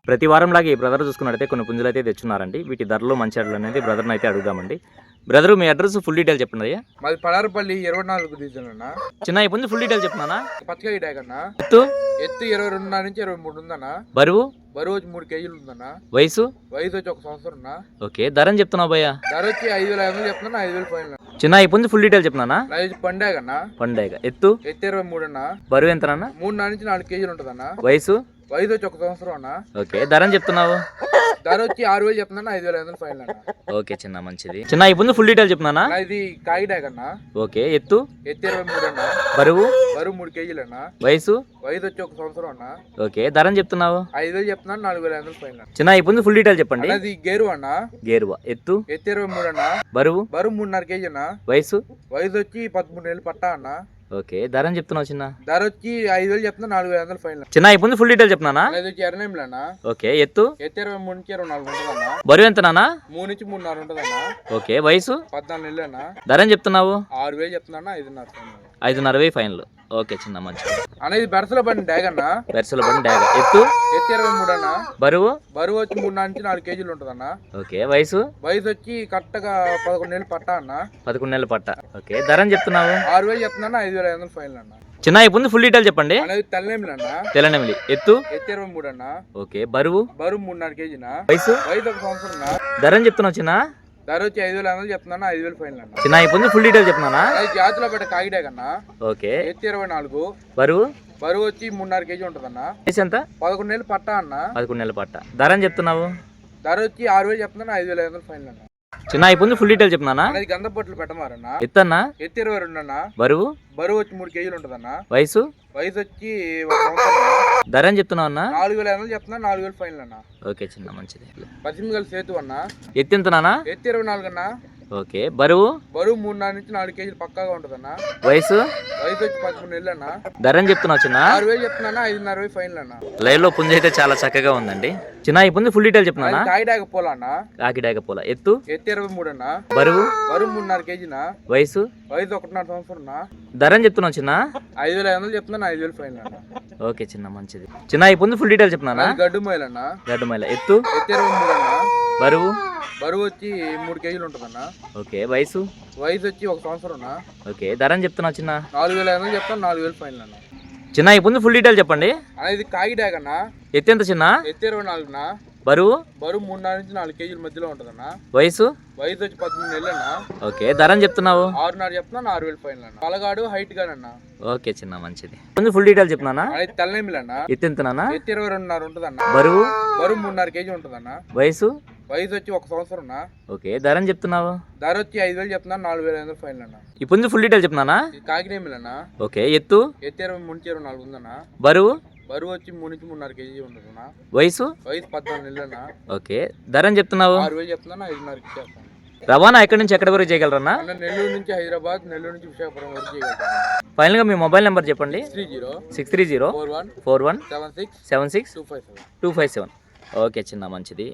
ప్రతి వారంలాగే ఈ బ్రదర్ చూసుకున్నట్టయితే కొన్ని పుంజులు అయితే తెచ్చున్నారండి. వీటి ధరలు మంచి అడ్లు అనేది బ్రదర్ని అయితే అడుగుదామండి. బ్రదర్ మీ అడ్రస్ ఫుల్ డీటెయిల్ చెప్పండి అయ్యా. మాది పడారపల్లి 24 డివిజన్ అన్న. చిన్న ఈ పుంజు ఫుల్ డీటెయిల్ చెప్పినా. పచ్చకాయ ట్యాగ్ అన్న. ఎత్తు 22 నుంచి 23 ఉందన్న. బరువు వచ్చి 3 కేజీలు ఉందన్న. వయసు వచ్చి 1 సంవత్సరం అన్న. ఓకే, ధరని చెప్తున్నావు భయ్యా? ధర వచ్చి 5,500 చెప్తున్నా, 5,000 ఫైనల్. చిన్న ఈ పుంజు ఫుల్ డీటెయిల్ చెప్పినా. పండాగ అన్న. పండాగ. ఎత్తు 23 అన్న. బరువు ఎంతనా? 3 నుంచి 4 కేజీలు ఉంటదన్న. వయసు వచ్చి 1 సంవత్సరం అన్న. ఓకే, ధరని చెప్తున్నావు? ధర వచ్చి 6,000 చెప్తున్నా, 5,500 ఫైనల్ అన్న. ఓకే చిన్న, మంచిది. చిన్న ఈ పుంజు ఫుల్ డీటెయిల్ చెప్పినా. ఇది కాగి ట్యాగ్ అన్న. ఓకే, ఎత్తు 23 అన్న. బరువు 3 కేజీలు అన్న. వయసు వచ్చి 1 సంవత్సరం అన్న. ఓకే, ధరని చెప్తున్నావు? 5,000 చెప్తున్నా, 4,500 ఫైనల్. చిన్న ఈ పుంజు ఫుల్ డీటెయిల్ చెప్పండి. అది గేరు అన్న. గేరువా. ఎత్తు 23 అన్న. బరువు 3.5 కేజీ అన్న. వయసు వచ్చి 13 ఏళ్ళు పట్టా అన్న. ఓకే, ధరని చెప్తున్నావు చిన్న? ధర వచ్చి 5,000 చెప్తున్నా, 4,500 ఫైనల్. చిన్న ఈ పుంజు ఫుల్ డీటెయిల్ చెప్పినా. అది వచ్చి ఎర్రనేమిలు అన్న. ఓకే, ఎత్తు 23 నుంచి 24 ఉంటుందన్న. బరువు ఎంత నాన్న? 3 నుంచి 3.5 ఉంటుందన్న. ఓకే, వయసు 14 నెలలు అన్న. ధరని చెప్తున్నావు? 6,000 చెప్తున్నా, 5,500 ఫైనల్. 5,500 ఫైనల్. ఓకే చిన్న, మంచి అనేది బెరసలో పడిన డ్యాగ్ అన్న. బెరసలో పడిన డ్యాగ్. ఎత్తు 23 అన్న. బరువు వచ్చి 3 నుంచి 4 కేజీలు ఉంటుందన్న. ఓకే, వయసు వచ్చి కరెక్ట్గా 11 నెలలు పట్టా అన్న. 11 నెలల పట్ట. ఓకే, ధరని చెప్తున్నావు? 6,000 చెప్తున్నా, 5,500 ఫైనల్ అన్న. చిన్న ఈ పుంజు ఫుల్ డీటెయిల్ చెప్పండి. అనేది తెల్లనేమిలి అన్న. తెల్లనెమిలి. ఎత్తు 23 అన్న. ఓకే, బరువు 3.5 కేజీనా. వయసు 1 సంవత్సరం అన్న. ధరని చెప్తున్నావు చిన్న? ధర వచ్చి 5,500 చెప్తున్నా, 5,000 ఫైనల్ అన్న. చిన్న ఈ పుంజు ఫుల్ డీటెయిల్ చెప్పినా. అది జాతిలో పడ్డ కాగిడాగ్ అన్న. ఓకే, 24. బరువు వచ్చి 3.5 కేజీ ఉంటుందన్న. వయసు ఎంత? 11 నెలలు పట్టా అన్న. 11 నెలల పట్ట. ధరని చెప్తున్నావు? ధర వచ్చి 6,000 చెప్తున్నా, 5,500 ఫైనల్ అన్న. చిన్న ఈ పుంజు ఫుల్ డీటెయిల్ చెప్పినా. అనేది గంధపొట్లు పెట్టమారన్న. ఎత్తన్నా? 22 అన్న. బరువు వచ్చి 3 కేజీలు ఉంటుందన్న. వయసు వచ్చి 1 సంవత్సరం. ధరని చెప్తున్నావు అన్న? 4,500 చెప్తున్నా, 4,000 ఫైనల్ అన్న. ఓకే చిన్న, మంచిది. పశ్చిమగల్ సేతు అన్న. ఎత్తు ఎంత నాన్న? 24 అన్న. ఓకే, బరువు 3.5 నుంచి 4 కేజీలు పక్కాగా ఉంటుందన్న. వయసు వచ్చి 13 నెలలు అన్న. ధరని చెప్తున్నావు చిన్న? 6,000 చెప్తున్నా, 5,500 ఫైనల్ అన్న. లైవ్ లో పుంజు అయితే చాలా చక్కగా ఉందండి. చిన్న ఈ పుంజు ఫుల్ డీటెయిల్ చెప్పినా. కాగిడాగ పోలా అన్న. కాకిడాక పోల. ఎత్తు 23 అన్న. బరువు 3.5 కేజీనా. వయసు 1.5 సంవత్సరం అన్న. ధరని చెప్తున్నావు చిన్న? 5,500 చెప్తున్నా, 5,000 ఫైనల్ అన్న. ఓకే చిన్న, మంచిది. చిన్న ఈ పుంజు ఫుల్ డీటెయిల్ చెప్పినా. గడ్డు మైల్ అన్న. గడ్డు మైల. ఎత్తు 23 అన్న. బరువు వచ్చి 3 కేజీలు ఉంటుందన్న. ఓకే, వయసు వచ్చి 1 సంవత్సరం అన్న. ఓకే, ధరని చెప్తున్నావు చిన్న? 4,500 చెప్తాను, 4,000 ఫైనల్ అన్న. చిన్న ఈ పుంజు ఫుల్ డీటెయిల్ చెప్పండి. అనేది కాగిడాగ్ అన్న. ఎత్తు ఎంత చిన్న? 24 అన్న. బరువు 3.5 నుంచి 4 కేజీల మధ్యలో ఉంటుందన్న. వయసు వచ్చి 13 నెలలు అన్న. ఓకే, ధరని చెప్తున్నావు? 6,500 చెప్తున్నా, 6,000 ఫైనల్ అన్న. పలగాడు హైట్ గానన్న. ఓకే చిన్న, మంచిది. పుంజు ఫుల్ డీటెయిల్ చెప్పినా. అనేది తెల్లనేమిలి అన్న. ఎత్తు ఎంత నాన్న? 22.5 ఉంటుందన్న. బరువు 3.5 కేజీ ఉంటుందన్న. వయసు వచ్చి 1 సంవత్సరం అన్న. ఓకే, ధరని చెప్తున్నావు? ధర వచ్చి 5,000 చెప్తున్నా, 4,500 ఫైనల్ అన్న. ఈ పుంజు ఫుల్ డీటెయిల్ చెప్పినా. కాకినేమిలి అన్న. ఓకే, ఎత్తు 23 నుంచి 24 ఉందన్న. బరువు వచ్చి 3 నుంచి 3.5 కేజీ ఉంటుందన్న. వయసు 14 నెలలు అన్న. ఓకే, ధరని చెప్తున్నావు? 6,000 చెప్తున్నా, 5,500 ఇచ్చేస్తాను. రవాణా ఎక్కడి నుంచి ఎక్కడి వరకు చేయగలరన్నా? నెల్లూరు నుంచి హైదరాబాద్, నెల్లూరు నుంచి విశాఖపట్నం వరకు చేయగలుగుతాను. ఫైనల్ గా మీ మొబైల్ నెంబర్ చెప్పండి. 630 41 76 76 257 257. ఓకే చిన్న, మంచిది.